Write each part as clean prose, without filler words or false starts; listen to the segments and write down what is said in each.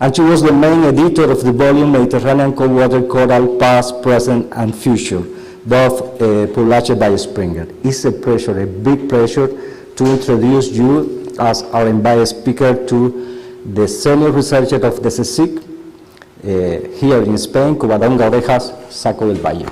and she was the main editor of the volume Mediterranean Coldwater Coral Past, Present, and Future, both published by Springer. It's a pleasure, a big pleasure, to introduce you as our invited speaker to the senior researcher of the CSIC here in Spain, Covadonga Orejas, Saco del Valle.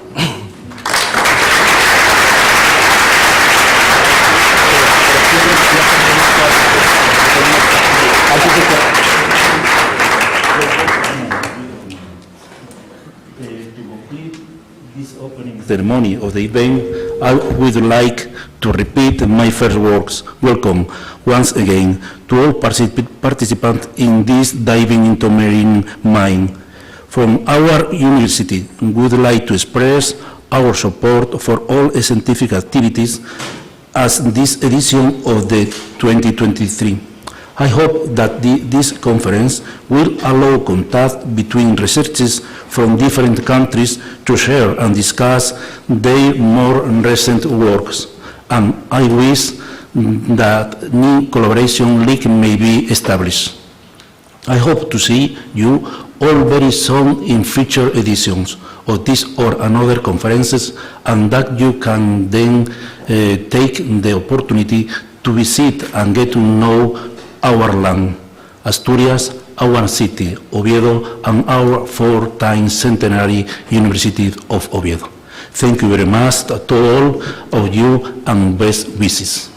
Ceremony of the event, I would like to repeat my first words. Welcome once again to all participants in this diving into marine mine. From our university, we would like to express our support for all scientific activities as this edition of the 2023. I hope that this conference will allow contact between researchers from different countries to share and discuss their more recent works, and I wish that new collaboration link may be established. I hope to see you all very soon in future editions of this or another conferences, and that you can then take the opportunity to visit and get to know our land, Asturias, our city, Oviedo, and our 4-time centenary University of Oviedo. Thank you very much to all of you, and best wishes.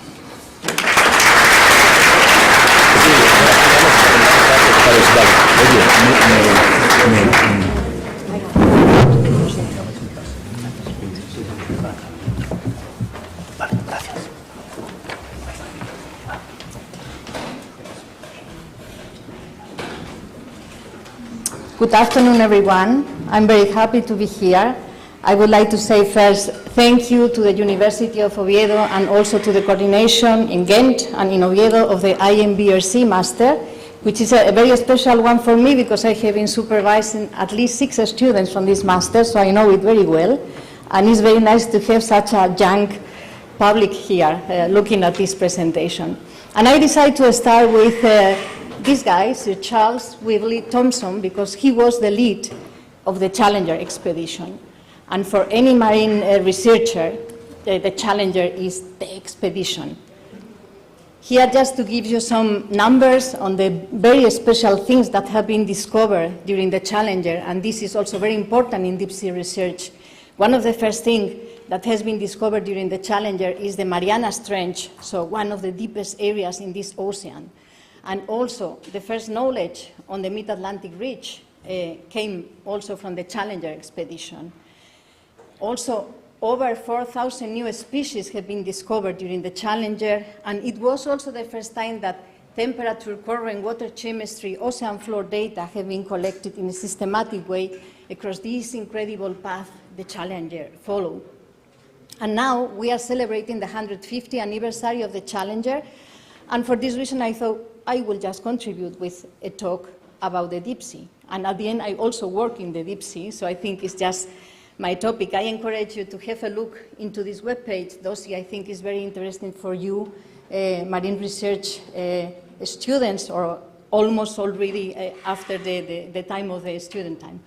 Good afternoon, everyone. I'm very happy to be here. I would like to say first thank you to the University of Oviedo and also to the coordination in Ghent and in Oviedo of the IMBRC Master, which is a very special one for me because I have been supervising at least 6 students from this Master, so I know it very well. And it's very nice to have such a young public here looking at this presentation. And I decided to start with this guy, Sir Charles Whibley Thompson, because he was the lead of the Challenger expedition. And for any marine researcher, the Challenger is the expedition. Here, just to give you some numbers on the very special things that have been discovered during the Challenger, and this is also very important in deep sea research. One of the first things that has been discovered during the Challenger is the Marianas Trench, so one of the deepest areas in this ocean. And also, the first knowledge on the Mid-Atlantic Ridge came also from the Challenger expedition. Also, over 4,000 new species have been discovered during the Challenger, and it was also the first time that temperature, current, water chemistry, ocean floor data have been collected in a systematic way across this incredible path the Challenger followed. And now we are celebrating the 150th anniversary of the Challenger, and for this reason I thought I will just contribute with a talk about the deep sea. And at the end, I also work in the deep sea, so I think it's just my topic. I encourage you to have a look into this webpage. Dossier, I think, is very interesting for you, marine research students, or almost already after the time of the student time.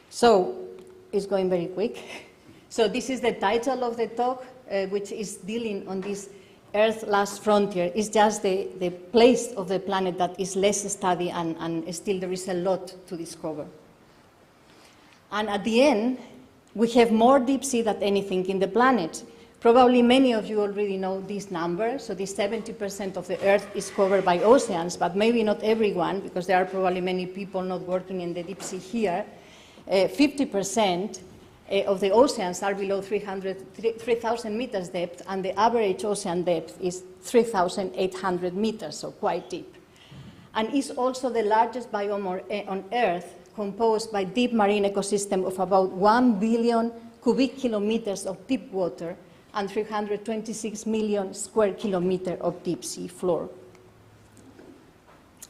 So it's going very quick. So this is the title of the talk, which is dealing on this Earth's last frontier. Is just the place of the planet that is less studied, and still there is a lot to discover. And at the end, we have more deep sea than anything in the planet. Probably many of you already know this number. So this 70% of the Earth is covered by oceans, but maybe not everyone, because there are probably many people not working in the deep sea here. 50% of the oceans are below 3,000 meters depth, and the average ocean depth is 3,800 meters, so quite deep. And it's also the largest biome on Earth, composed by deep marine ecosystem of about 1 billion cubic kilometers of deep water and 326 million square kilometers of deep sea floor.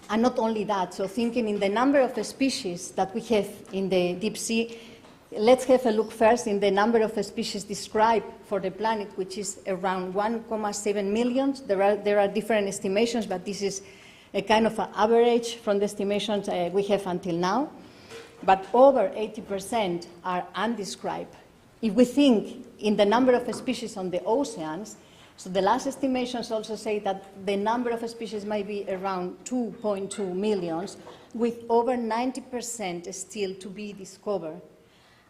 And not only that, so thinking in the number of species that we have in the deep sea, let's have a look first in the number of species described for the planet, which is around 1.7 million. There are different estimations, but this is a kind of an average from the estimations we have until now, but over 80% are undescribed. If we think in the number of species on the oceans, so the last estimations also say that the number of species might be around 2.2 million, with over 90% still to be discovered.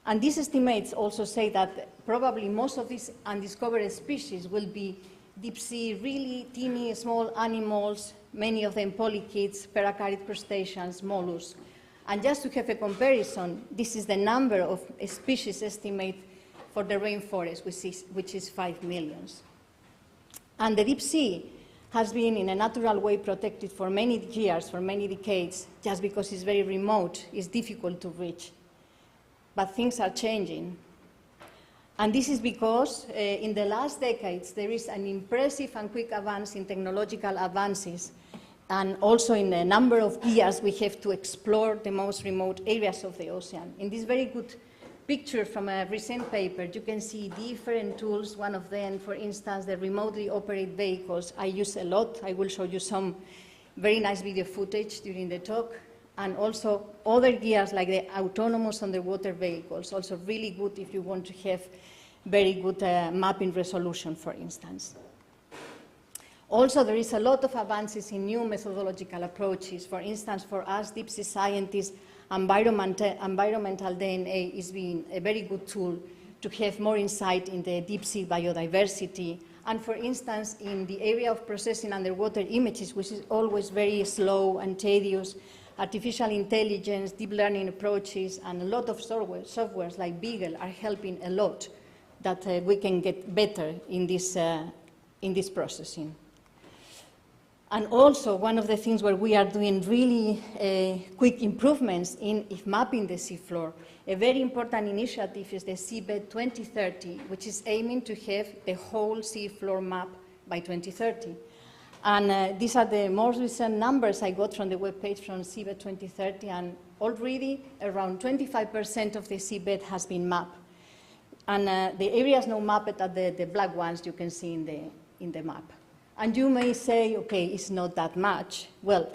And these estimates also say that probably most of these undiscovered species will be deep sea, really teeny, small animals, many of them polychaetes, paracarid crustaceans, mollusks. And just to have a comparison, this is the number of species estimated for the rainforest, which is 5 million. And the deep sea has been in a natural way protected for many years, for many decades, just because it's very remote, it's difficult to reach. But things are changing. And this is because in the last decades, there is an impressive and quick advance in technological advances, and also in the number of years we have to explore the most remote areas of the ocean. In this very good picture from a recent paper, you can see different tools. One of them, for instance, the remotely operated vehicles I use a lot. I will show you some very nice video footage during the talk. And also other gears like the autonomous underwater vehicles, also really good if you want to have very good mapping resolution, for instance. Also, there is a lot of advances in new methodological approaches. For instance, for us deep sea scientists, environmental DNA is being a very good tool to have more insight in the deep sea biodiversity. And for instance, in the area of processing underwater images, which is always very slow and tedious, artificial intelligence, deep learning approaches, and a lot of softwares like Beagle are helping a lot that we can get better in this processing. And also, one of the things where we are doing really quick improvements in mapping the seafloor, a very important initiative is the Seabed 2030, which is aiming to have the whole seafloor map by 2030. And these are the most recent numbers I got from the webpage from Seabed 2030, and already around 25% of the seabed has been mapped. And the areas now mapped are the black ones you can see in the map. And you may say, okay, it's not that much. Well,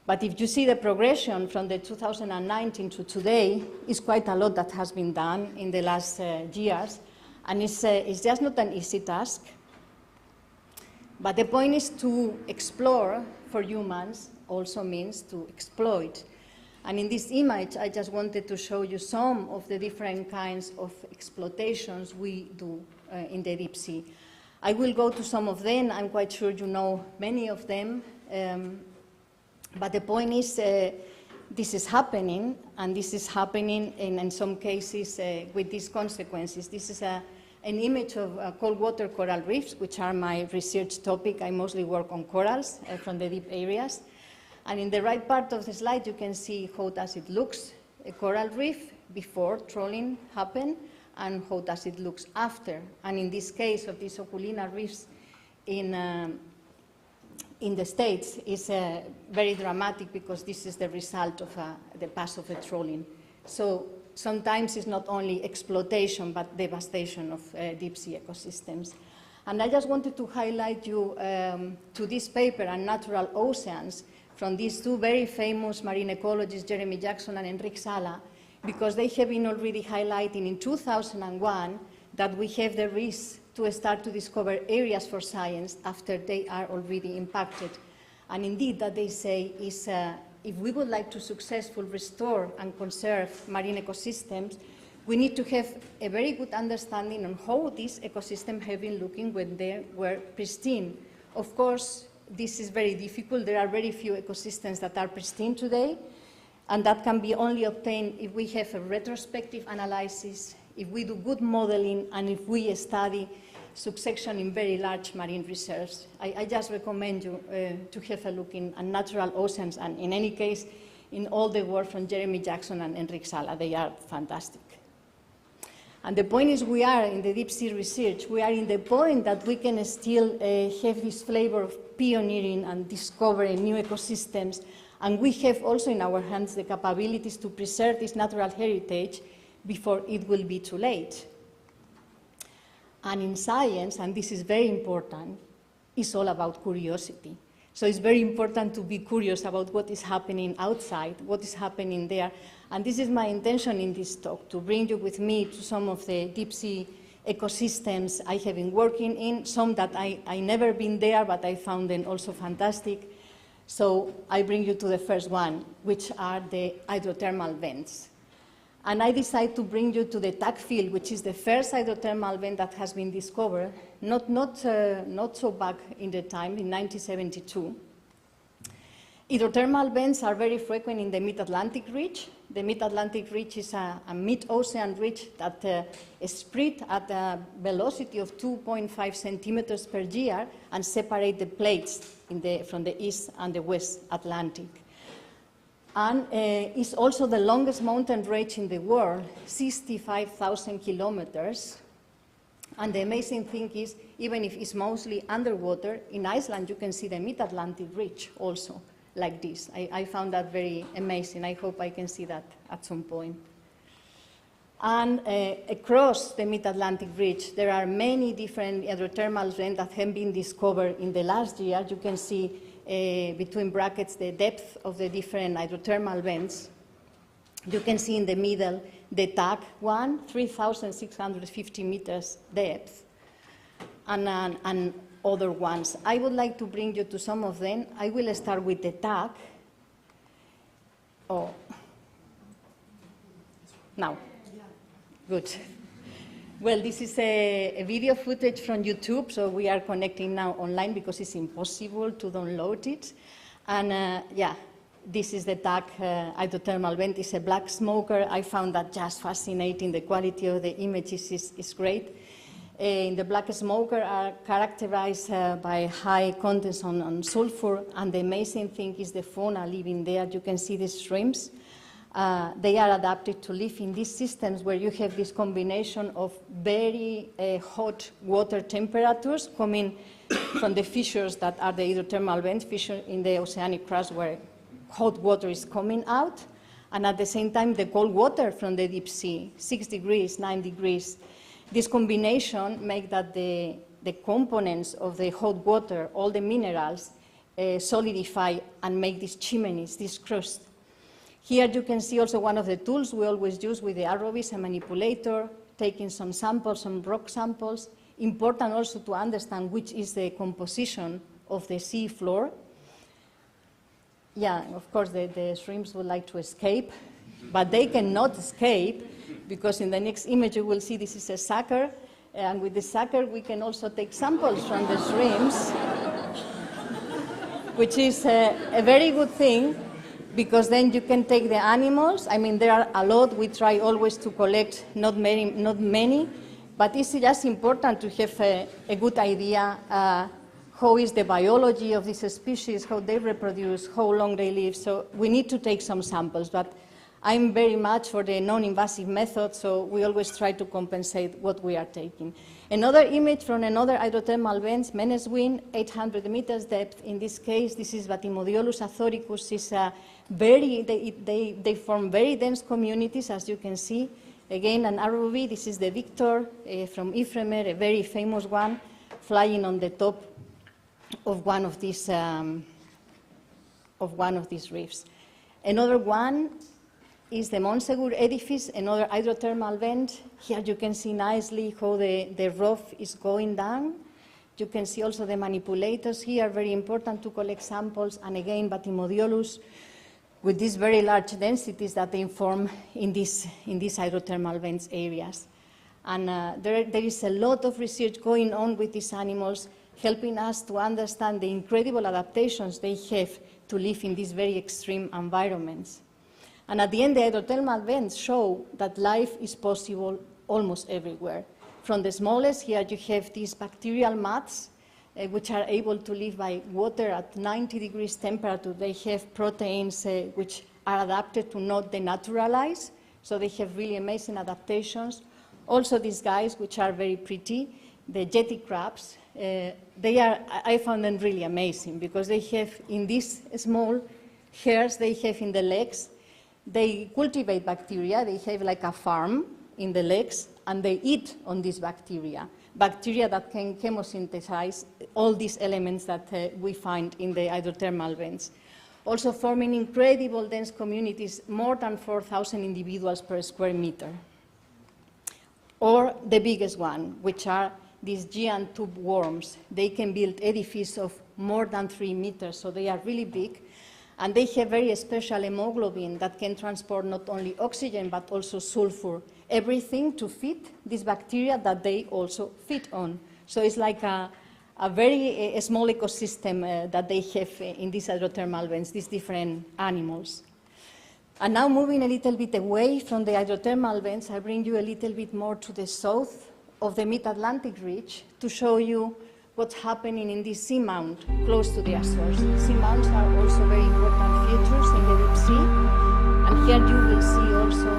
but if you see the progression from the 2019 to today, it's quite a lot that has been done in the last years, and it's just not an easy task. But the point is to explore for humans also means to exploit. And in this image, I just wanted to show you some of the different kinds of exploitations we do in the deep sea. I will go to some of them. I'm quite sure you know many of them. But the point is this is happening, and this is happening in some cases with these consequences. This is an image of cold water coral reefs, which are my research topic. I mostly work on corals from the deep areas. And in the right part of the slide, you can see how does it looks, a coral reef before trawling happened, and how does it looks after. And in this case of these Oculina reefs in the States is very dramatic, because this is the result of the pass of the trawling. So sometimes it's not only exploitation, but devastation of deep sea ecosystems. And I just wanted to highlight you to this paper on natural oceans from these two very famous marine ecologists, Jeremy Jackson and Enrique Sala, because they have been already highlighting in 2001 that we have the risk to start to discover areas for science after they are already impacted. And indeed, that they say is if we would like to successfully restore and conserve marine ecosystems, we need to have a very good understanding on how these ecosystems have been looking when they were pristine. Of course, this is very difficult. There are very few ecosystems that are pristine today, and that can be only obtained if we have a retrospective analysis, if we do good modeling, and if we study succession in very large marine reserves. I just recommend you to have a look at natural oceans, and in any case, in all the work from Jeremy Jackson and Enrique Sala. They are fantastic. And the point is, we are in the deep sea research, we are in the point that we can still have this flavor of pioneering and discovering new ecosystems, and we have also in our hands the capabilities to preserve this natural heritage before it will be too late. And in science, and this is very important, it's all about curiosity. So it's very important to be curious about what is happening outside, what is happening there. And this is my intention in this talk, to bring you with me to some of the deep sea ecosystems I have been working in, some that I never been there, but I found them also fantastic. So I bring you to the first one, which are the hydrothermal vents. And I decided to bring you to the TAC field, which is the first hydrothermal vent that has been discovered, not so back in the time, in 1972. Hydrothermal vents are very frequent in the Mid-Atlantic Ridge. The Mid-Atlantic Ridge is a mid-ocean ridge that is spread at a velocity of 2.5 centimeters per year and separate the plates from the East and the West Atlantic. And it's also the longest mountain range in the world, 65,000 kilometers. And the amazing thing is, even if it's mostly underwater, in Iceland you can see the Mid-Atlantic Ridge also, like this. I found that very amazing. I hope I can see that at some point. And across the Mid-Atlantic Ridge, there are many different hydrothermal vents that have been discovered in the last year. You can see between brackets the depth of the different hydrothermal vents. You can see in the middle the TAC one, 3,650 meters depth, and other ones. I would like to bring you to some of them. I will start with the TAC. Oh, now, good. Well, this is a video footage from YouTube, so we are connecting now online because it's impossible to download it. And yeah, this is the TAC hydrothermal vent. It's a black smoker. I found that just fascinating. The quality of the images is great. In the black smoker are characterized by high contents on sulfur, and the amazing thing is the fauna living there. You can see the shrimps. They are adapted to live in these systems where you have this combination of very hot water temperatures coming from the fissures that are the hydrothermal vent fissure in the oceanic crust where hot water is coming out, and at the same time the cold water from the deep sea, 6 degrees, 9 degrees. This combination makes that the components of the hot water, all the minerals, solidify and make these chimneys, this crust. Here you can see also one of the tools we always use with the ROVs, a manipulator, taking some samples, some rock samples. Important also to understand which is the composition of the sea floor. Yeah, of course the shrimps would like to escape, but they cannot escape because in the next image you will see this is a sucker, and with the sucker we can also take samples from the shrimps, which is a very good thing, because then you can take the animals. I mean, there are a lot. We try always to collect not many, but it's just important to have a good idea how is the biology of this species, how they reproduce, how long they live. So we need to take some samples, but I'm very much for the non-invasive method, so we always try to compensate what we are taking. Another image from another hydrothermal vent, Meneswin, 800 meters depth. In this case, this is Batimodiolus athoricus. They form very dense communities, as you can see. Again, an ROV, this is the Victor from Ifremer, a very famous one, flying on the top of one of these reefs. Another one is the Montsegur edifice, another hydrothermal vent. Here you can see nicely how the roof is going down. You can see also the manipulators here, very important to collect samples, and again, Batimodiolus, with these very large densities that they form in these hydrothermal vents areas. And there is a lot of research going on with these animals, helping us to understand the incredible adaptations they have to live in these very extreme environments. And at the end, the hydrothermal vents show that life is possible almost everywhere. From the smallest, here you have these bacterial mats, which are able to live by water at 90 degrees temperature. They have proteins which are adapted to not denaturalize, so they have really amazing adaptations. Also these guys, which are very pretty, the jetty crabs, I found them really amazing because they have in these small hairs they have in the legs, they cultivate bacteria, they have like a farm in the legs, and they eat on these bacteria. bacteria that can chemosynthesize all these elements that we find in the hydrothermal vents. Also forming incredible dense communities, more than 4,000 individuals per square meter. Or the biggest one, which are these giant tube worms. They can build edifices of more than 3 meters, so they are really big. And they have very special hemoglobin that can transport not only oxygen, but also sulfur, everything to feed these bacteria that they also feed on. So it's like a very small ecosystem that they have in these hydrothermal vents, these different animals. And now moving a little bit away from the hydrothermal vents, I bring you a little bit more to the south of the Mid-Atlantic Ridge to show you what's happening in this seamount close to the Azores. Seamounts are also very important features in the deep sea, and here you will see also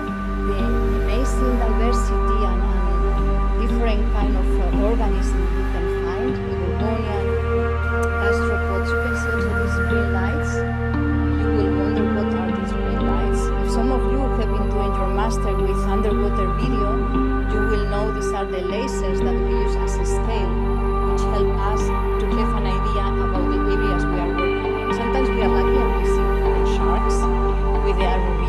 the amazing diversity and different kind of organisms you can find, the Gorgonian gastropods. You can see also these green lights. You will wonder what are these green lights. If some of you have been doing your master with underwater video, you will know these are the lasers that we use as a scale, which help us to have an idea about the areas we are working in. Sometimes we are lucky and we see sharks with the ROV.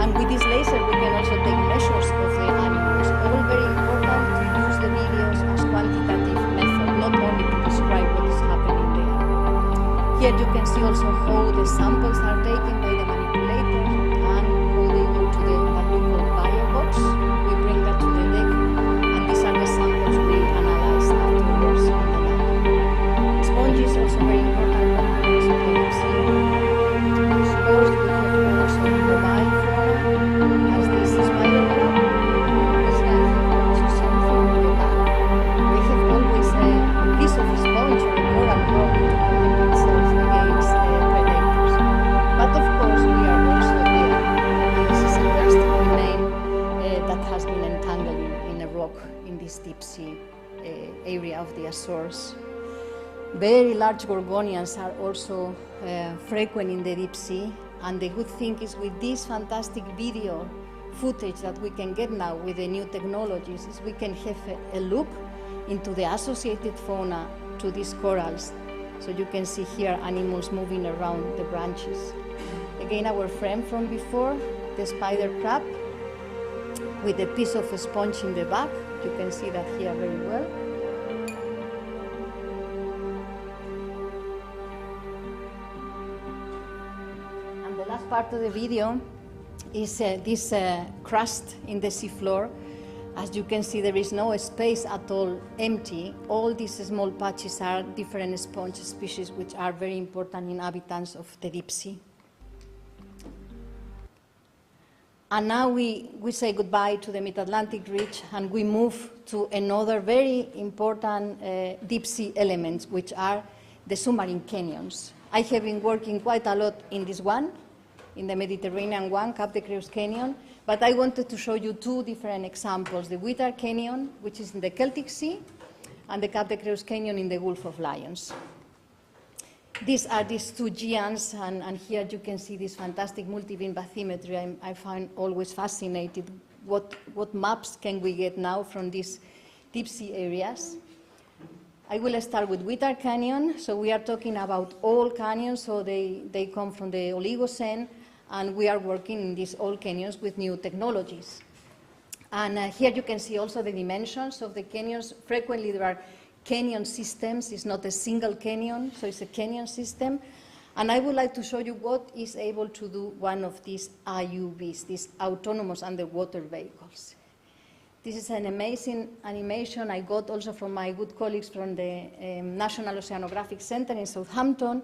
And with this laser, we can also take measures of the animals. All very important to use the videos as quantitative method, not only to describe what is happening there. Here you can see also how the samples are taken by the manipulator and how they go to the what we call biobox. We bring that to the deck, and these are the samples we analyze afterwards in the lab. Sponge is also very important components of the deep sea. Of course, we have also mobile flora, as this spider crab. This guy has also something in the back. We have always a piece of sponge or a coral rock to protect itself against predators. But of course, we are also there. This is a plastic remain that has been entangled in a rock in this deep sea area of the Azores. Very large gorgonians are also frequent in the deep sea, and the good thing is with this fantastic video footage that we can get now with the new technologies is we can have a look into the associated fauna to these corals. So you can see here animals moving around the branches. Again, our friend from before, the spider crab, with a piece of a sponge in the back. You can see that here very well. And the last part of the video is this crust in the seafloor. As you can see, there is no space at all empty. All these small patches are different sponge species which are very important inhabitants of the deep sea. And now we say goodbye to the Mid-Atlantic Ridge and we move to another very important deep sea elements, which are the submarine canyons. I have been working quite a lot in this one, in the Mediterranean one, Cap de Creus Canyon, but I wanted to show you two different examples, the Whittar Canyon, which is in the Celtic Sea, and the Cap de Creus Canyon in the Gulf of Lions. These are these two giants, and here you can see this fantastic multi-beam bathymetry. I find always fascinated what maps can we get now from these deep sea areas. I will start with Whittar Canyon. So we are talking about all canyons, so they come from the Oligocene, and we are working in these old canyons with new technologies. And here you can see also the dimensions of the canyons. Frequently there are canyon systems. It's not a single canyon, so it's a canyon system. And I would like to show you what is able to do one of these AUVs, these autonomous underwater vehicles. This is an amazing animation I got also from my good colleagues from the National Oceanographic Center in Southampton.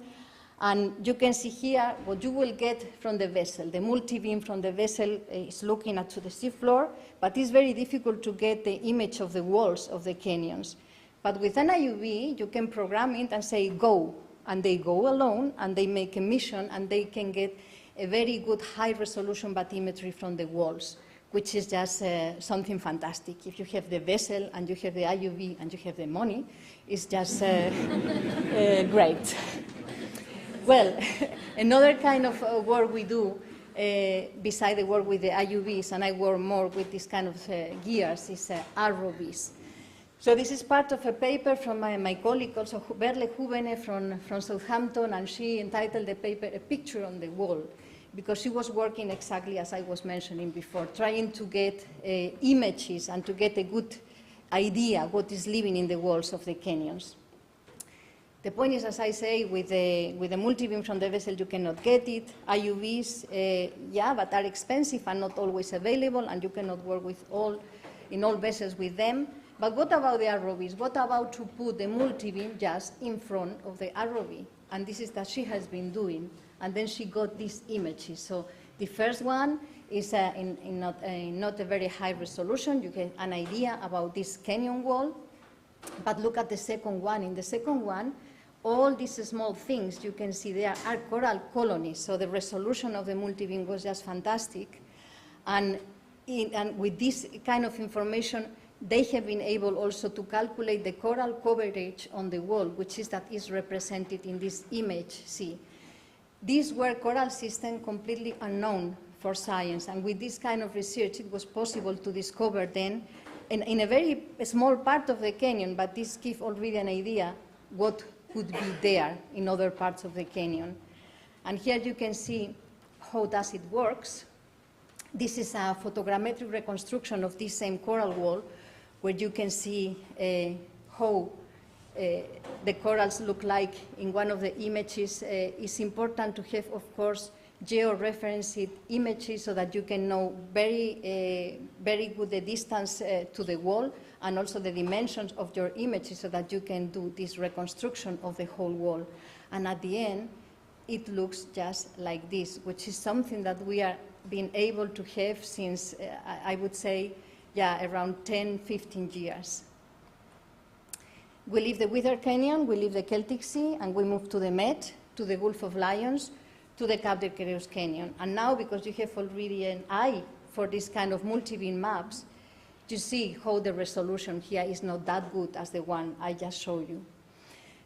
And you can see here what you will get from the vessel. The multi-beam from the vessel is looking at to the seafloor, but it's very difficult to get the image of the walls of the canyons. But with an IUV, you can program it and say, go, and they go alone, and they make a mission, and they can get a very good high-resolution bathymetry from the walls, which is just something fantastic. If you have the vessel, and you have the IUV, and you have the money, it's just great. Well, another kind of work we do, beside the work with the IUVs, and I work more with this kind of gears, is ROVs. So this is part of a paper from my colleague, also Berle Huvene from Southampton, and she entitled the paper "A Picture on the Wall," because she was working exactly as I was mentioning before, trying to get images and to get a good idea what is living in the walls of the canyons. The point is, as I say, with the multibeam from the vessel, you cannot get it. IUVs, yeah, but are expensive and not always available, and you cannot work with in all vessels with them. But what about the ROVs? What about to put the multibeam just in front of the ROV? And this is that she has been doing. And then she got these images. So the first one is in not a very high resolution. You get an idea about this canyon wall. But look at the second one. In the second one, all these small things you can see there are coral colonies. So the resolution of the multibeam was just fantastic. And with this kind of information, they have been able also to calculate the coral coverage on the wall, which is represented in this image. See, these were coral systems completely unknown for science, and with this kind of research, it was possible to discover then, in a very small part of the canyon, but this gives already an idea what could be there in other parts of the canyon. And here you can see how does it works. This is a photogrammetric reconstruction of this same coral wall, where you can see how the corals look like in one of the images. It's important to have, of course, geo-referenced images so that you can know very good the distance to the wall and also the dimensions of your images so that you can do this reconstruction of the whole wall. And at the end, it looks just like this, which is something that we are being able to have since, I would say, around 10, 15 years. We leave the Wither Canyon, we leave the Celtic Sea, and we move to the Met, to the Gulf of Lions, to the Cap de Creus Canyon. And now, because you have already an eye for this kind of multi-beam maps, you see how the resolution here is not that good as the one I just showed you.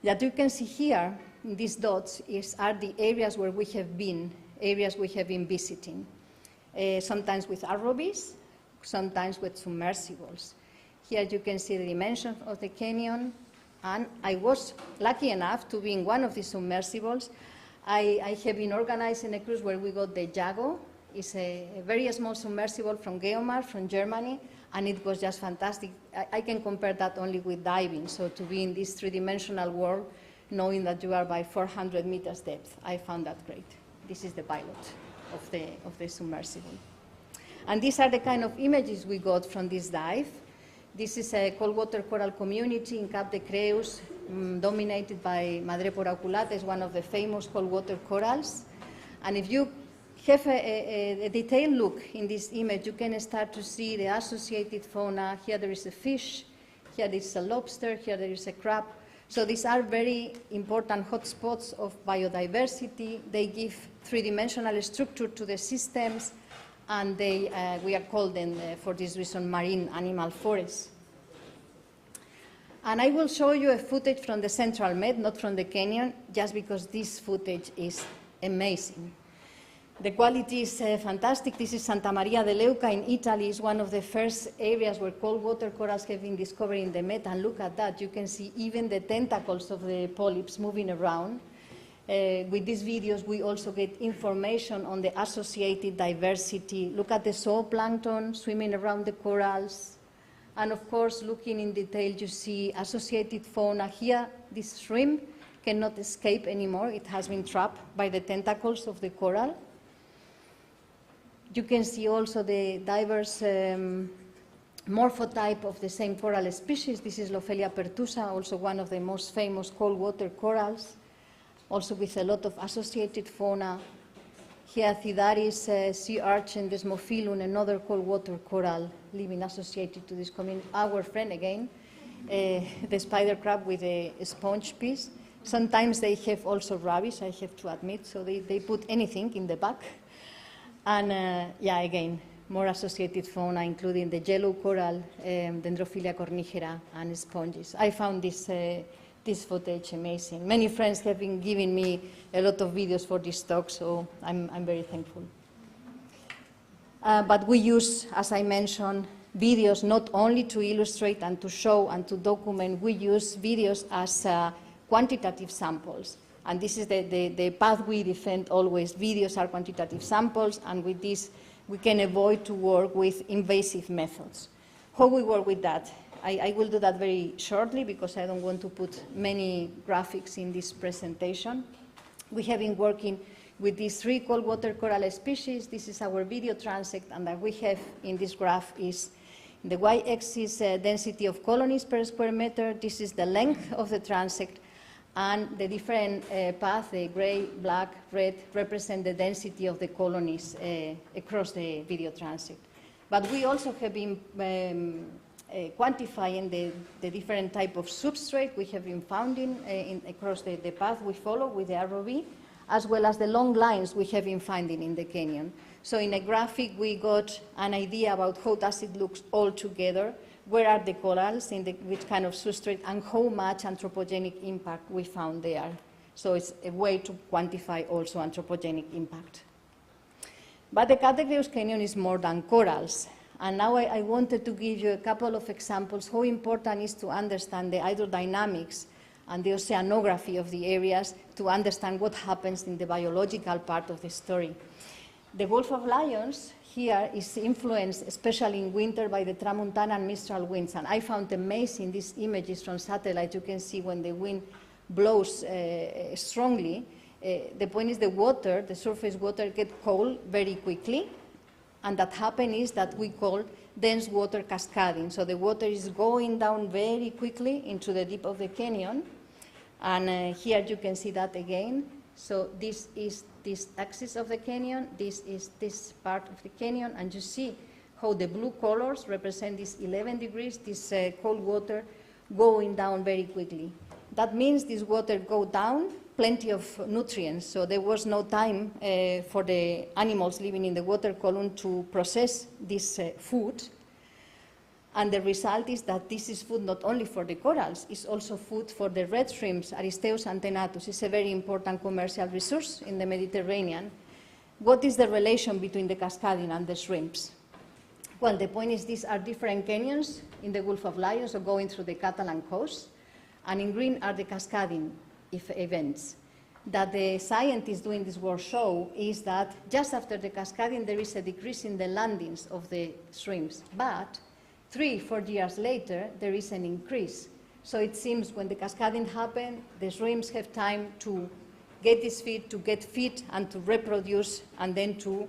That you can see here, in these dots, are the areas where we have been, areas we have been visiting, sometimes with ROVs, sometimes with submersibles. Here you can see the dimensions of the canyon, and I was lucky enough to be in one of these submersibles. I have been organizing a cruise where we got the Jago. It's a very small submersible from Geomar, from Germany, and it was just fantastic. I can compare that only with diving, so to be in this three-dimensional world, knowing that you are by 400 meters depth, I found that great. This is the pilot of the submersible. And these are the kind of images we got from this dive. This is a cold water coral community in Cap de Creus, dominated by Madrepora oculata. It's one of the famous cold water corals. And if you have a detailed look in this image, you can start to see the associated fauna. Here there is a fish, here there is a lobster, here there is a crab. So these are very important hotspots of biodiversity. They give three-dimensional structure to the systems, and we are called then, for this reason, marine animal forests. And I will show you a footage from the Central Med, not from the canyon, just because this footage is amazing. The quality is fantastic. This is Santa Maria de Leuca in Italy. It's one of the first areas where cold water corals have been discovered in the Med. And look at that. You can see even the tentacles of the polyps moving around. With these videos, we also get information on the associated diversity. Look at the zooplankton swimming around the corals. And of course, looking in detail, you see associated fauna. Here, this shrimp cannot escape anymore. It has been trapped by the tentacles of the coral. You can see also the diverse morphotype of the same coral species. This is Lophelia pertusa, also one of the most famous cold water corals, also with a lot of associated fauna. Here, Thidaris, sea urchin, Desmophilum, another cold water coral living associated to this community. Our friend again, the spider crab with a sponge piece. Sometimes they have also rabies, I have to admit, so they put anything in the back. And again, more associated fauna, including the yellow coral, Dendrophilia cornigera, and sponges. I found this footage amazing. Many friends have been giving me a lot of videos for this talk, so I'm very thankful. But we use, as I mentioned, videos not only to illustrate and to show and to document, we use videos as quantitative samples. And this is the path we defend always. Videos are quantitative samples, and with this we can avoid to work with invasive methods. How we work with that? I will do that very shortly because I don't want to put many graphics in this presentation. We have been working with these 3 cold water coral species. This is our video transect, and that we have in this graph is the y-axis density of colonies per square meter. This is the length of the transect, and the different paths, the gray, black, red, represent the density of the colonies across the video transect. But we also have been quantifying the different type of substrate we have been finding across the path we follow with the ROV, as well as the long lines we have been finding in the canyon. So in a graphic, we got an idea about how does it look all together, where are the corals, which kind of substrate, and how much anthropogenic impact we found there. So it's a way to quantify also anthropogenic impact. But the Cattegreus Canyon is more than corals. And now I wanted to give you a couple of examples how important it is to understand the hydrodynamics and the oceanography of the areas to understand what happens in the biological part of the story. The Gulf of Lions here is influenced, especially in winter, by the Tramontana and Mistral winds. And I found amazing these images from satellite. You can see when the wind blows strongly. The point is the water, the surface water, gets cold very quickly. And that happens is that we call dense water cascading. So the water is going down very quickly into the deep of the canyon. And here you can see that again. So this is this axis of the canyon. This is this part of the canyon. And you see how the blue colors represent this 11 degrees, this cold water going down very quickly. That means this water go down, plenty of nutrients, so there was no time for the animals living in the water column to process this food. And the result is that this is food not only for the corals, it's also food for the red shrimps, Aristeus antenatus. It's a very important commercial resource in the Mediterranean. What is the relation between the cascading and the shrimps? Well, the point is these are different canyons in the Gulf of Lions, so going through the Catalan coast, and in green are the cascading events. That the scientists doing this work show is that just after the cascading there is a decrease in the landings of the shrimps, but 3-4 years later there is an increase. So it seems when the cascading happens, the shrimps have time to get this feed, to get feed and to reproduce, and then to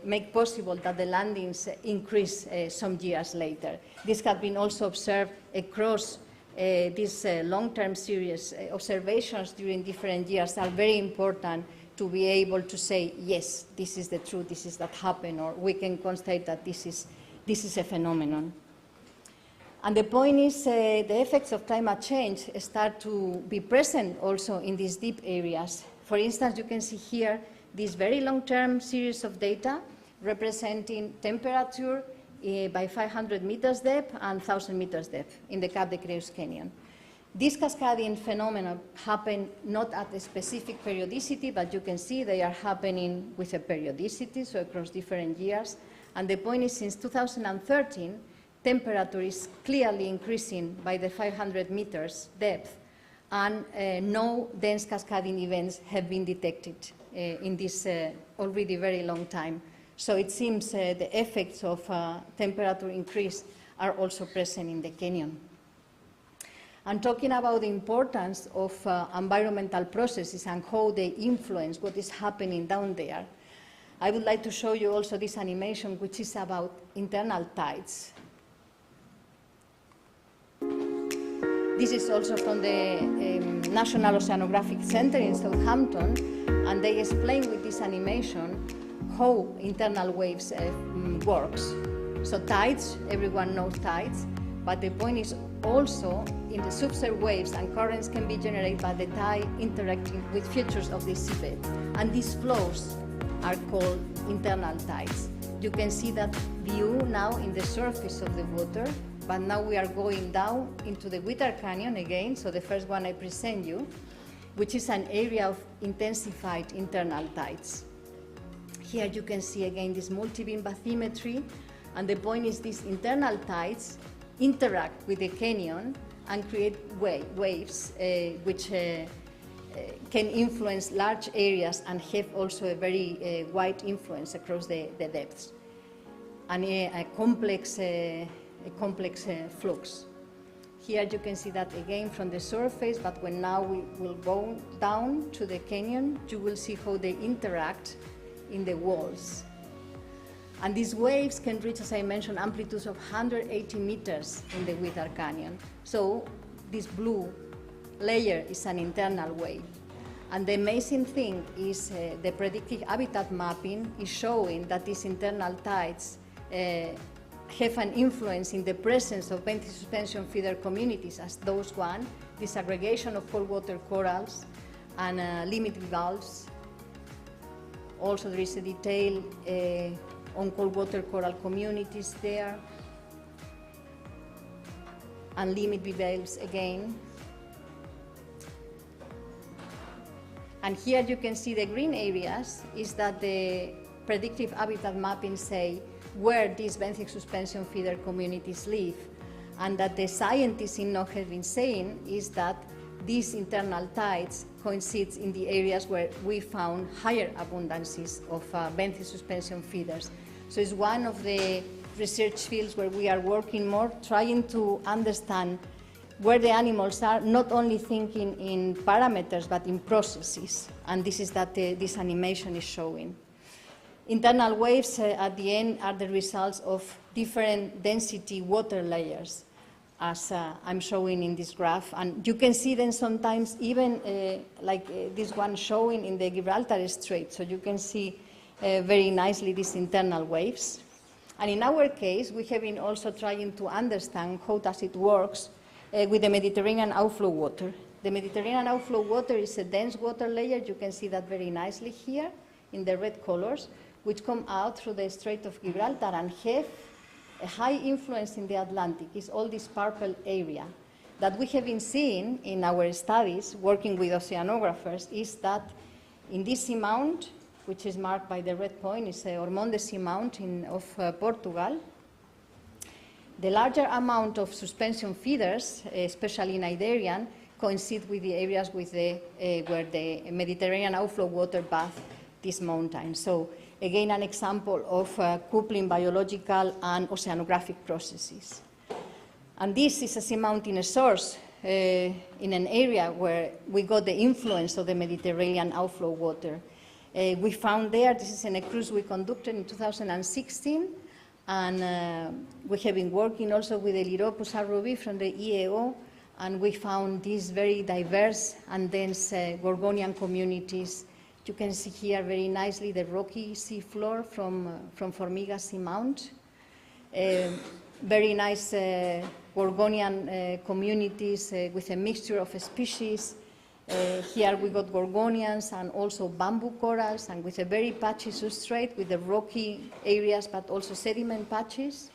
make possible that the landings increase some years later. This has been also observed across these long-term series. Observations during different years are very important to be able to say, yes, this is the truth, this is that happened, or we can constate that this is a phenomenon. And the point is the effects of climate change start to be present also in these deep areas. For instance, you can see here this very long-term series of data representing temperature by 500 meters depth and 1,000 meters depth in the Cattegreus Canyon. These cascading phenomena happen not at a specific periodicity, but you can see they are happening with a periodicity, so across different years. And the point is, since 2013, temperature is clearly increasing by the 500 meters depth, and no dense cascading events have been detected in this already very long time. So it seems the effects of temperature increase are also present in the canyon. And talking about the importance of environmental processes and how they influence what is happening down there, I would like to show you also this animation, which is about internal tides. This is also from the National Oceanographic Center in Southampton, and they explain with this animation how internal waves works. So tides, everyone knows tides, but the point is also in the subsurface waves and currents can be generated by the tide interacting with features of the seabed. And these flows are called internal tides. You can see that view now in the surface of the water, but now we are going down into the Witter Canyon again, so the first one I present you, which is an area of intensified internal tides. Here you can see again this multi-beam bathymetry, And the point is these internal tides interact with the canyon and create waves which can influence large areas and have also a very wide influence across the depths, and a complex flux. Here you can see that again from the surface, but when now we will go down to the canyon, you will see how they interact in the walls. And these waves can reach, as I mentioned, amplitudes of 180 meters in the Withar Canyon. So this blue layer is an internal wave. And the amazing thing is the predictive habitat mapping is showing that these internal tides have an influence in the presence of benthic suspension feeder communities as those one, disaggregation of cold water corals and limit valves. Also there is a detail on cold water coral communities there, and limit valves again. And here you can see the green areas is that the predictive habitat mapping say where these benthic suspension feeder communities live, and that the scientists in NOC have been saying is that these internal tides coincide in the areas where we found higher abundances of benthic suspension feeders. So it's one of the research fields where we are working more, trying to understand where the animals are, not only thinking in parameters, but in processes. And this is that this animation is showing. Internal waves at the end are the results of different density water layers, as I'm showing in this graph. And you can see them sometimes even like this one showing in the Gibraltar Strait. So you can see very nicely these internal waves. And in our case, we have been also trying to understand how does it works with the Mediterranean outflow water. The Mediterranean outflow water is a dense water layer. You can see that very nicely here in the red colors, which come out through the Strait of Gibraltar and have a high influence in the Atlantic. It's all this purple area. That we have been seeing in our studies, working with oceanographers, is that in this seamount, which is marked by the red point, is Ormonde Seamount of Portugal. The larger amount of suspension feeders, especially in Iderian, coincide with the areas with where the Mediterranean outflow water bath these mountains. So again, an example of coupling biological and oceanographic processes. And this is a seamount in a source in an area where we got the influence of the Mediterranean outflow water. We found there, this is in a cruise we conducted in 2016, and we have been working also with Eliropus arrobi from the EAO, and we found these very diverse and dense Gorgonian communities. You can see here very nicely the rocky seafloor from Formiga Seamount. Very nice Gorgonian communities with a mixture of species. Here we got Gorgonians and also bamboo corals, and with a very patchy substrate with the rocky areas but also sediment patches.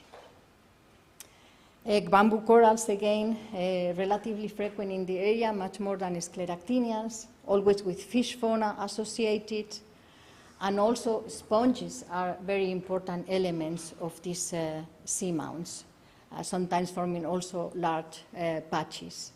Bamboo corals, again, relatively frequent in the area, much more than scleractinians, always with fish fauna associated. And also sponges are very important elements of these seamounts, sometimes forming also large patches.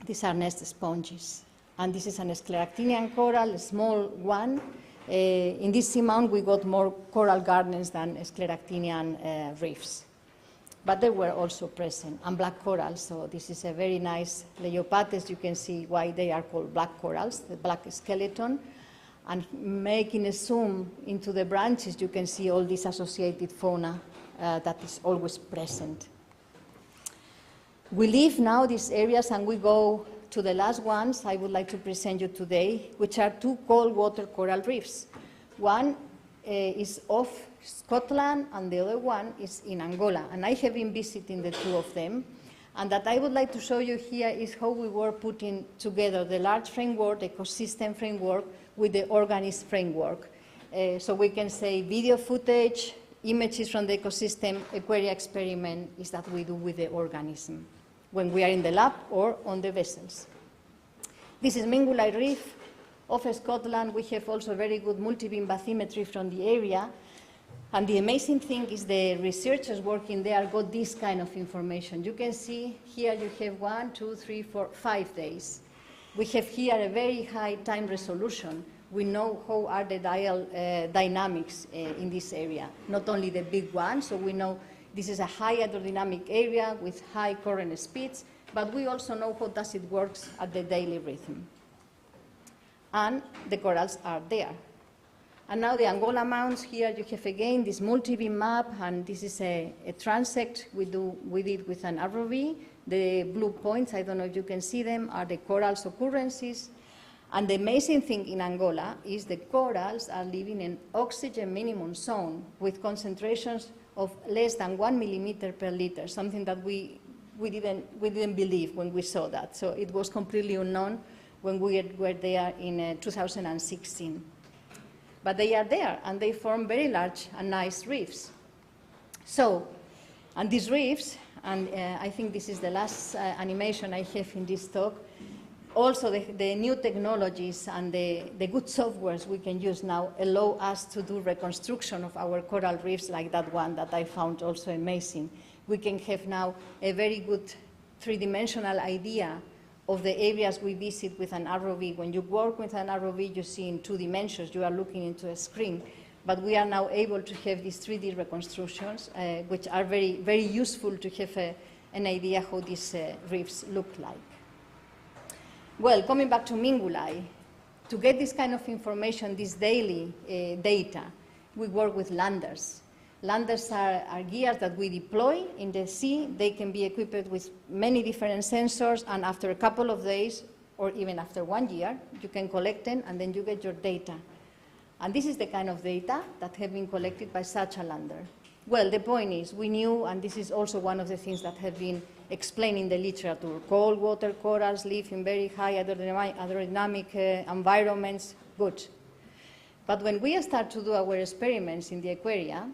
These are nest sponges. And this is an scleractinian coral, a small one. In this seamount, we got more coral gardens than scleractinian reefs. But they were also present, and black corals. So this is a very nice Leiopates. You can see why they are called black corals, the black skeleton. And making a zoom into the branches, you can see all this associated fauna that is always present. We leave now these areas and we go to the last ones I would like to present you today, which are two cold water coral reefs. One is off Scotland and the other one is in Angola. And I have been visiting the two of them. And that I would like to show you here is how we were putting together the large framework, the ecosystem framework, with the organism framework. So we can say video footage, images from the ecosystem, aquaria experiment is that we do with the organism when we are in the lab or on the vessels. This is Mingulai Reef of Scotland. We have also very good multi-beam bathymetry from the area. And the amazing thing is the researchers working there got this kind of information. You can see here you have 1, 2, 3, 4, 5 days. We have here a very high time resolution. We know how are the dial dynamics in this area, not only the big one, so we know this is a high hydrodynamic area with high current speeds, but we also know how does it works at the daily rhythm. And the corals are there. And now the Angola mounds, here you have again this multi-beam map, and this is a transect we did with an ROV. The blue points, I don't know if you can see them, are the corals occurrences. And the amazing thing in Angola is the corals are living in oxygen minimum zone with concentrations of less than 1 millimeter per liter, something that we didn't believe when we saw that. So it was completely unknown when we were there in 2016. But they are there, and they form very large and nice reefs. So, and these reefs, and I think this is the last animation I have in this talk, also the new technologies and the good softwares we can use now allow us to do reconstruction of our coral reefs like that one that I found also amazing. We can have now a very good three-dimensional idea of the areas we visit with an ROV. When you work with an ROV, you see in 2 dimensions, you are looking into a screen. But we are now able to have these 3D reconstructions, which are very, very useful to have an idea how these reefs look like. Well, coming back to Mingulai, to get this kind of information, this daily data, we work with landers. Landers are gears that we deploy in the sea. They can be equipped with many different sensors, and after a couple of days, or even after 1 year, you can collect them, and then you get your data. And this is the kind of data that have been collected by such a lander. Well, the point is, we knew, and this is also one of the things that have been explained in the literature, cold water corals live in very high hydrodynamic environments, good. But when we start to do our experiments in the aquaria,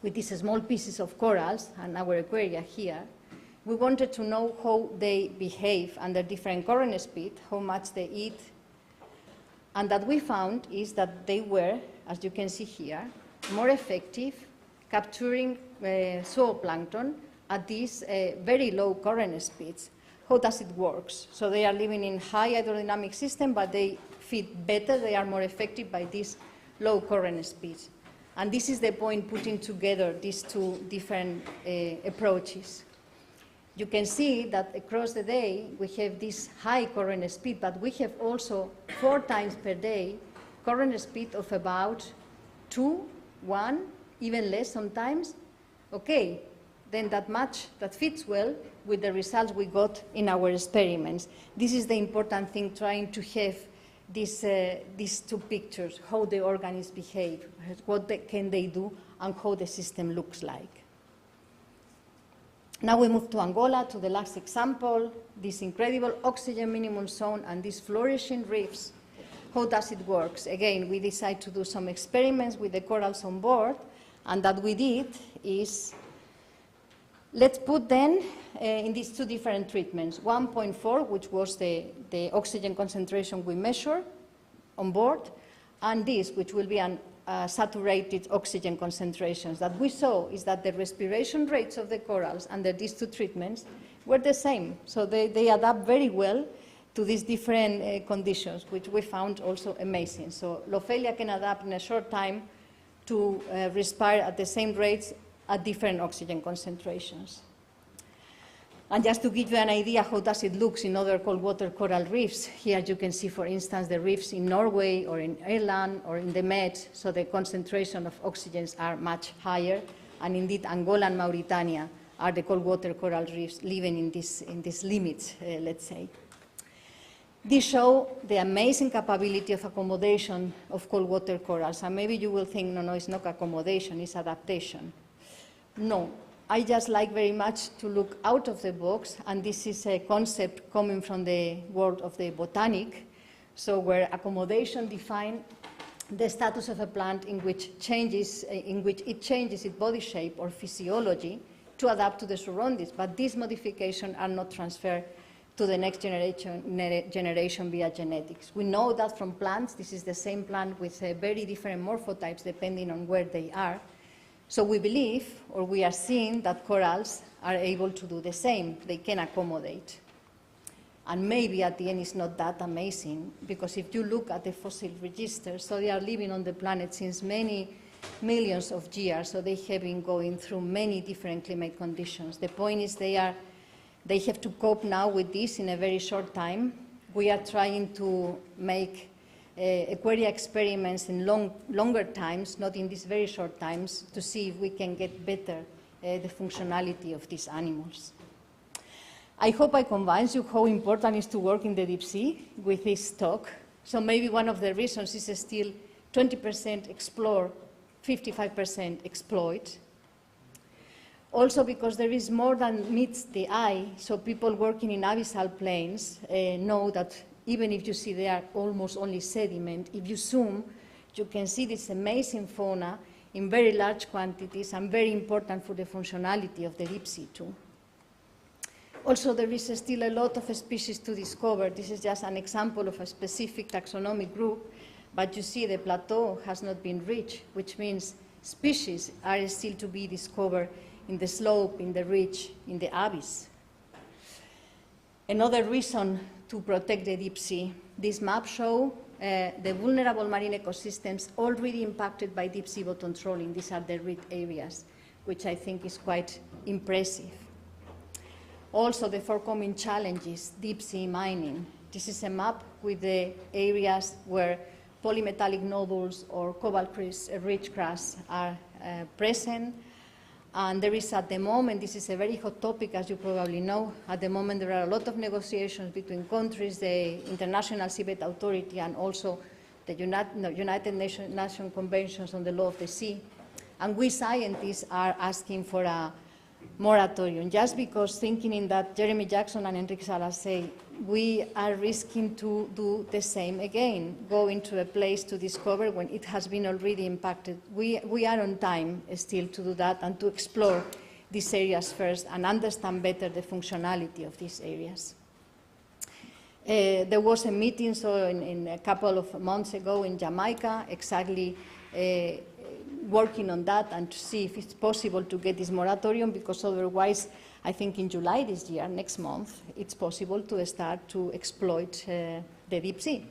with these small pieces of corals and our aquaria here, we wanted to know how they behave under different current speed, how much they eat. And that we found is that they were, as you can see here, more effective capturing zooplankton at these very low current speeds. How does it work? So they are living in high hydrodynamic system, but they feed better, they are more effective by these low current speeds. And this is the point, putting together these two different approaches. You can see that across the day we have this high current speed, but we have also 4 times per day current speed of about 2, 1, even less sometimes. Okay, then that fits well with the results we got in our experiments. This is the important thing, trying to have these 2 pictures, how the organisms behave, what can they do, and how the system looks like. Now we move to Angola, to the last example, this incredible oxygen minimum zone and these flourishing reefs. How does it work? Again, we decided to do some experiments with the corals on board, and that we did is, let's put them in these 2 different treatments. 1.4, which was the oxygen concentration we measure on board, and this, which will be an saturated oxygen concentrations. That we saw is that the respiration rates of the corals under these 2 treatments were the same. So they adapt very well to these different conditions, which we found also amazing. So Lophelia can adapt in a short time to respire at the same rates at different oxygen concentrations. And just to give you an idea how does it look in other cold water coral reefs, here you can see, for instance, the reefs in Norway or in Ireland or in the Med, so the concentration of oxygens are much higher, and indeed Angola and Mauritania are the cold water coral reefs living in these limits, let's say. These show the amazing capability of accommodation of cold water corals, and maybe you will think, no, it's not accommodation, it's adaptation. No. I just like very much to look out of the box, and this is a concept coming from the world of the botanic, so where accommodation defines the status of a plant in which it changes its body shape or physiology to adapt to the surroundings, but these modifications are not transferred to the next generation via genetics. We know that from plants, this is the same plant with very different morphotypes depending on where they are. So we believe, or we are seeing, that corals are able to do the same. They can accommodate. And maybe at the end it's not that amazing, because if you look at the fossil register, so they are living on the planet since many millions of years, so they have been going through many different climate conditions. The point is they have to cope now with this in a very short time. We are trying to make aquaria experiments in longer times, not in these very short times, to see if we can get better the functionality of these animals. I hope I convinced you how important it is to work in the deep sea with this talk. So maybe one of the reasons is still 20% explore, 55% exploit. Also because there is more than meets the eye, so people working in abyssal plains know that even if you see there almost only sediment, if you zoom, you can see this amazing fauna in very large quantities and very important for the functionality of the deep sea too. Also, there is still a lot of species to discover. This is just an example of a specific taxonomic group, but you see the plateau has not been reached, which means species are still to be discovered in the slope, in the ridge, in the abyss. Another reason to protect the deep sea. This map shows the vulnerable marine ecosystems already impacted by deep sea bottom trawling. These are the red areas, which I think is quite impressive. Also, the forthcoming challenges, deep sea mining. This is a map with the areas where polymetallic nodules or cobalt-rich crust are present. And there is at the moment, this is a very hot topic, as you probably know, at the moment there are a lot of negotiations between countries, the International Seabed Authority, and also the United Nations Conventions on the Law of the Sea. And we scientists are asking for a moratorium, just because thinking in that Jeremy Jackson and Enrique Salas say, we are risking to do the same again, go into a place to discover when it has been already impacted. We are on time still to do that and to explore these areas first and understand better the functionality of these areas. There was a meeting in a couple of months ago in Jamaica, exactly working on that and to see if it's possible to get this moratorium, because otherwise, I think in July this year, next month, it's possible to start to exploit the deep sea.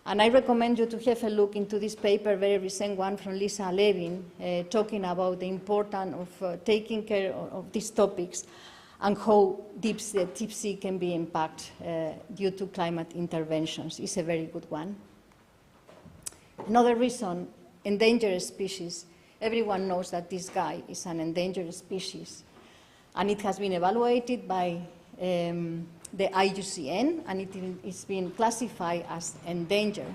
And I recommend you to have a look into this paper, very recent one from Lisa Levin, talking about the importance of taking care of these topics and how deep sea can be impacted due to climate interventions. It's a very good one. Another reason, endangered species. Everyone knows that this guy is an endangered species, and it has been evaluated by the IUCN, and it's been classified as endangered.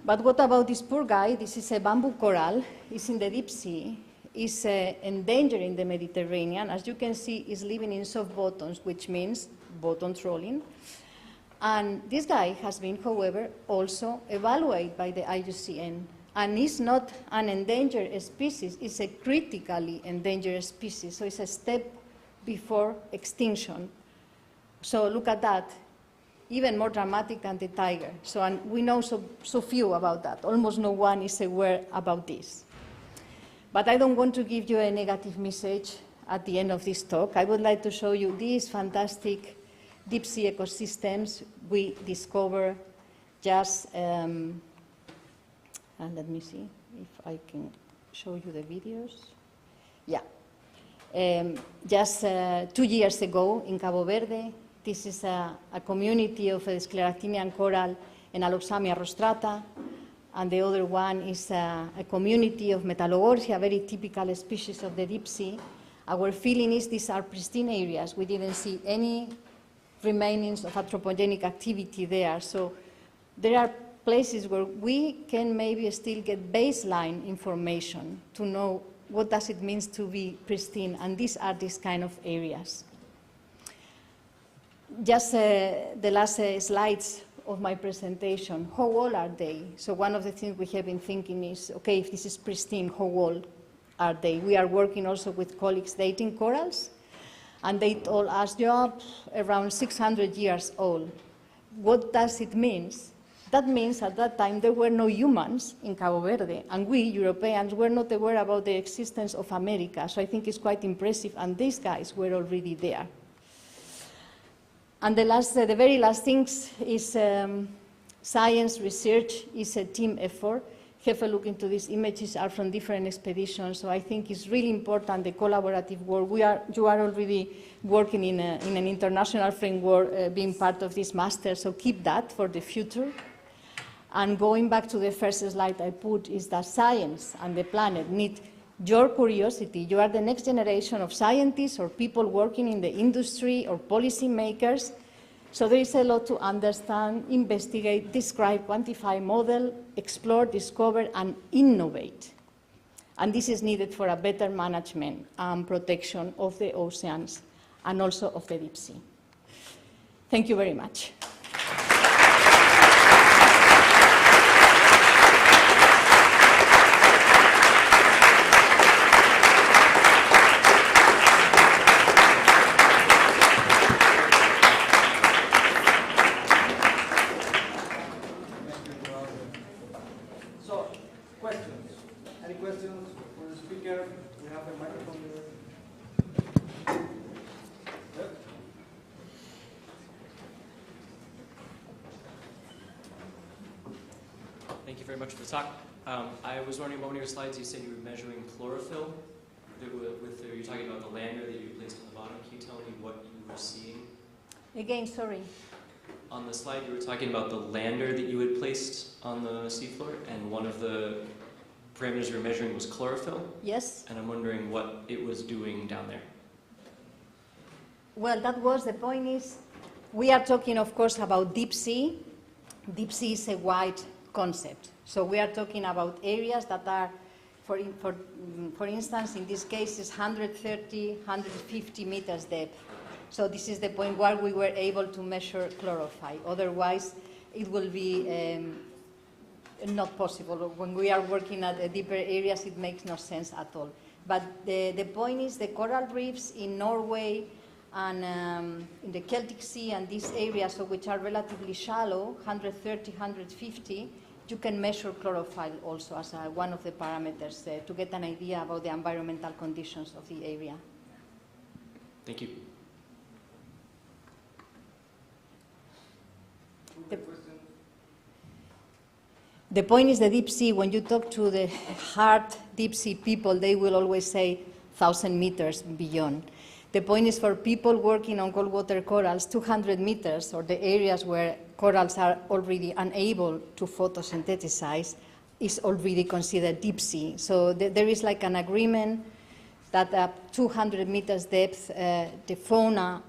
But what about this poor guy? This is a bamboo coral. It's in the deep sea. It's endangered in the Mediterranean. As you can see, it's living in soft bottoms, which means bottom trawling. And this guy has been, however, also evaluated by the IUCN. And it's not an endangered species, it's a critically endangered species. So it's a step before extinction. So look at that, even more dramatic than the tiger. So and we know so few about that. Almost no one is aware about this. But I don't want to give you a negative message at the end of this talk. I would like to show you these fantastic deep sea ecosystems we discover just, and let me see if I can show you the videos. Yeah. Just 2 years ago in Cabo Verde, this is a community of a scleractinian coral and Aloxamia rostrata, and the other one is a community of Metallogorgia, a very typical species of the deep sea. Our feeling is these are pristine areas. We didn't see any remainings of anthropogenic activity there. So there are places where we can maybe still get baseline information to know what does it mean to be pristine, and these are these kind of areas. Just the last slides of my presentation, how old are they? So one of the things we have been thinking is, okay, if this is pristine, how old are they? We are working also with colleagues dating corals, and they told us, around 600 years old. What does it mean? That means at that time there were no humans in Cabo Verde, and we, Europeans, were not aware about the existence of America. So I think it's quite impressive, and these guys were already there. And the very last thing is science research is a team effort. Have a look into these images are from different expeditions, so I think it's really important, the collaborative work. You are already working in an international framework, being part of this master, so keep that for the future. And going back to the first slide I put, is that science and the planet need your curiosity. You are the next generation of scientists or people working in the industry or policy makers. So there is a lot to understand, investigate, describe, quantify, model, explore, discover, and innovate. And this is needed for a better management and protection of the oceans and also of the deep sea. Thank you very much. Thank you very much for the talk. I was wondering about one of your slides, you said you were measuring chlorophyll. You're talking about the lander that you placed on the bottom. Can you tell me what you were seeing? Again, sorry. On the slide, you were talking about the lander that you had placed on the seafloor, and one of the parameters you were measuring was chlorophyll. Yes. And I'm wondering what it was doing down there. Well, that was the point is, we are talking, of course, about deep sea. Deep sea is a wide concept. So we are talking about areas that are, for instance, in this case, is 130, 150 meters depth. So this is the point where we were able to measure chlorophyll. Otherwise, it will be not possible. When we are working at deeper areas, it makes no sense at all. But the point is the coral reefs in Norway and in the Celtic Sea and these areas, which are relatively shallow, 130, 150, you can measure chlorophyll also as one of the parameters to get an idea about the environmental conditions of the area. Thank you. The point is the deep sea. When you talk to the hard deep sea people, they will always say 1,000 meters beyond. The point is for people working on cold water corals, 200 meters, or the areas where corals are already unable to photosynthesize, is already considered deep sea. So there is like an agreement that at 200 meters depth, the fauna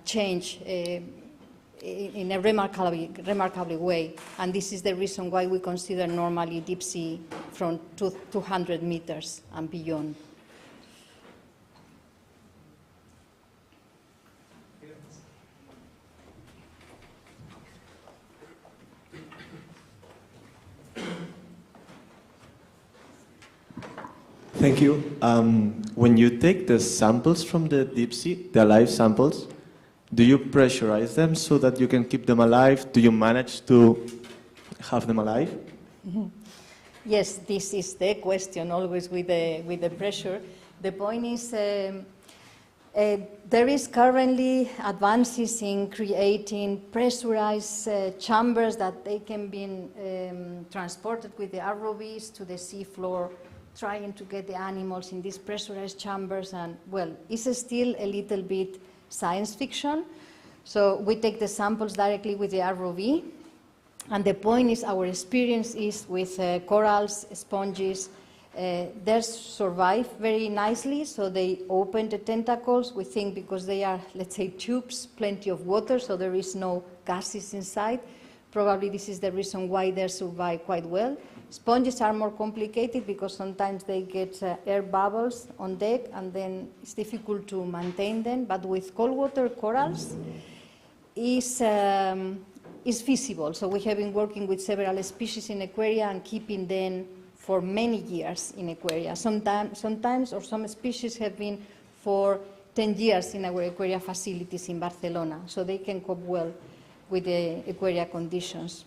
change in a remarkable way. And this is the reason why we consider normally deep sea from 200 meters and beyond. Thank you. When you take the samples from the deep sea, the live samples, do you pressurize them so that you can keep them alive? Do you manage to have them alive? Mm-hmm. Yes, this is the question always with the pressure. The point is there is currently advances in creating pressurized chambers that they can be transported with the ROVs to the seafloor, trying to get the animals in these pressurized chambers, and well, it's still a little bit science fiction. So we take the samples directly with the ROV, and the point is our experience is with corals, sponges, they survive very nicely, so they open the tentacles, we think because they are, let's say, tubes, plenty of water, so there is no gases inside. Probably this is the reason why they survive quite well. Sponges are more complicated because sometimes they get air bubbles on deck and then it's difficult to maintain them. But with cold water corals, is feasible. So we have been working with several species in aquaria and keeping them for many years in aquaria. Sometimes or some species have been for 10 years in our aquaria facilities in Barcelona, so they can cope well with the aquaria conditions.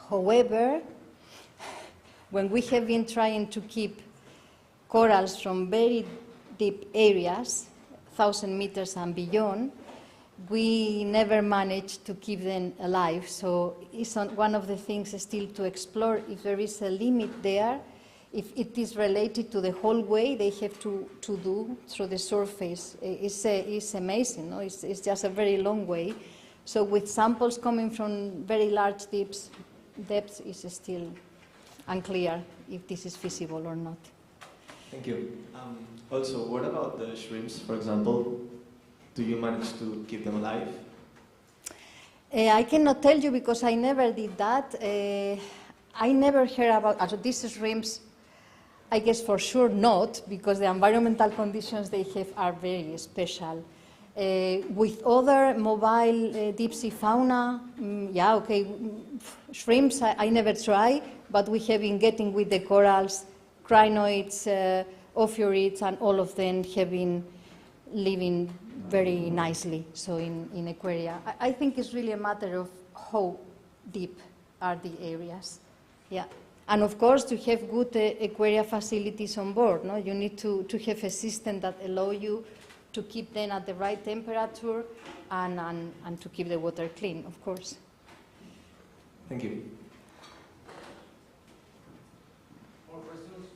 However, when we have been trying to keep corals from very deep areas, 1,000 meters and beyond, we never managed to keep them alive. So it's one of the things still to explore if there is a limit there, if it is related to the whole way they have to do through the surface. It's amazing, no? It's just a very long way. So with samples coming from very large depths, it's still unclear if this is feasible or not. Thank you. Also, what about the shrimps, for example? Do you manage to keep them alive? I cannot tell you because I never did that. I never heard about these shrimps. I guess for sure not, because the environmental conditions they have are very special. With other mobile deep sea fauna, yeah, okay, shrimps I never try, but we have been getting with the corals, crinoids, ophiurids, and all of them have been living very nicely, so in aquaria. I think it's really a matter of how deep are the areas, yeah. And of course, to have good aquaria facilities on board, no? You need to have a system that allow you to keep them at the right temperature and to keep the water clean, of course. Thank you. More questions?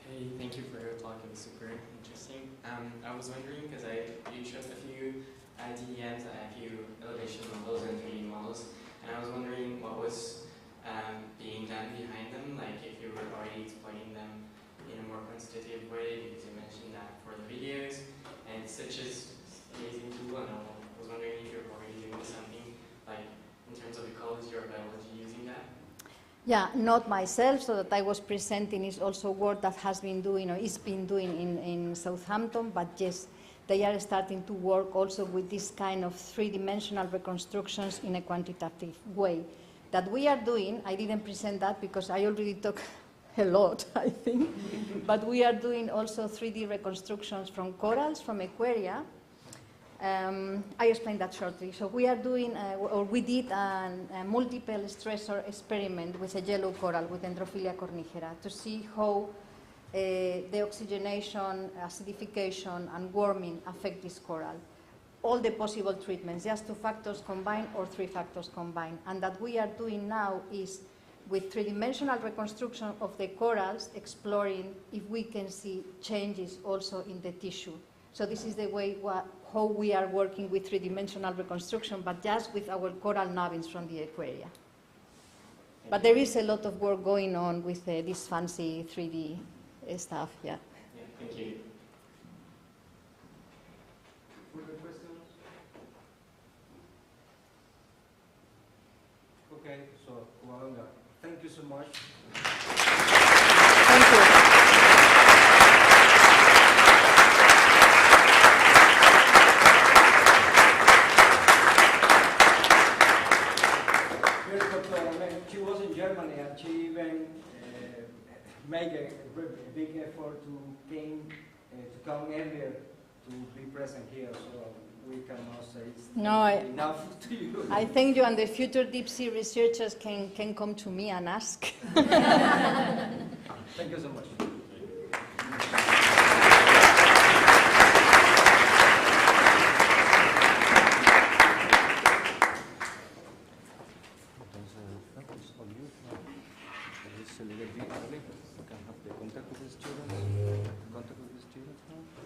Hey, thank you for your talk. It was super interesting. I was wondering, because you showed a few DEMs, a few elevation models and 3D models, and I was wondering what was being done behind them, like if you were already explaining them in a more quantitative way, because you mentioned that for the videos, and it's such an amazing tool, and I was wondering if you're already doing something, like in terms of ecology or biology using that. Yeah, not myself, so that I was presenting is also work that has been doing, or is being doing in Southampton, but yes, they are starting to work also with this kind of three-dimensional reconstructions in a quantitative way. That we are doing, I didn't present that because I already talked a lot, I think, but we are doing also 3D reconstructions from corals, from aquaria. I explained that shortly. So we are doing, or we did a multiple stressor experiment with a yellow coral, with Dendrophilia cornigera, to see how the oxygenation, acidification, and warming affect this coral. All the possible treatments, just 2 factors combined or 3 factors combined. And that we are doing now is, with three-dimensional reconstruction of the corals, exploring if we can see changes also in the tissue. So this is the way how we are working with three-dimensional reconstruction, but just with our coral nubbins from the aquaria. But there is a lot of work going on with this fancy 3D stuff, yeah. Yeah, thank you. Further questions? Okay, so Kualanga, thank you so much. Thank you. She was in Germany and she even made a big effort to come earlier to be present here. So we cannot say it's enough to you. I think you and the future deep sea researchers can come to me and ask. Thank you so much.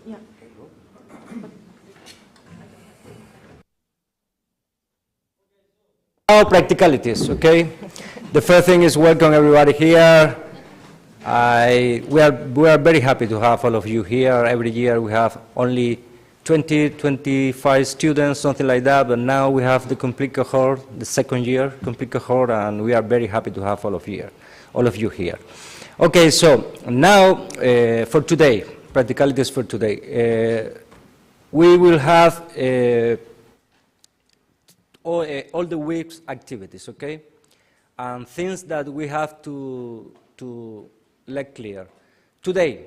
Yeah. Now practicalities, okay? The first thing is welcome everybody here. We are very happy to have all of you here. Every year we have only 20, 25 students, something like that, but now we have the complete cohort, the second year complete cohort, and we are very happy to have all of you here. Okay, so now for today, practicalities for today. We will have all the week's activities, okay? And things that we have to let clear. today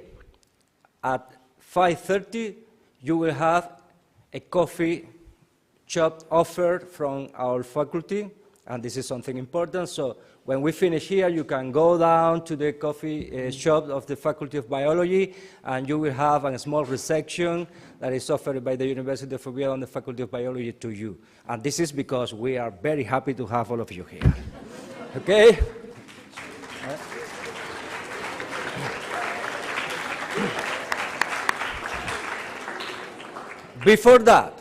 at 5:30, you will have a coffee shop offered from our faculty, and this is something important. So when we finish here, you can go down to the coffee shop of the Faculty of Biology, and you will have a small reception that is offered by the University of Oviedo and the Faculty of Biology to you. And this is because we are very happy to have all of you here. Okay? Before that,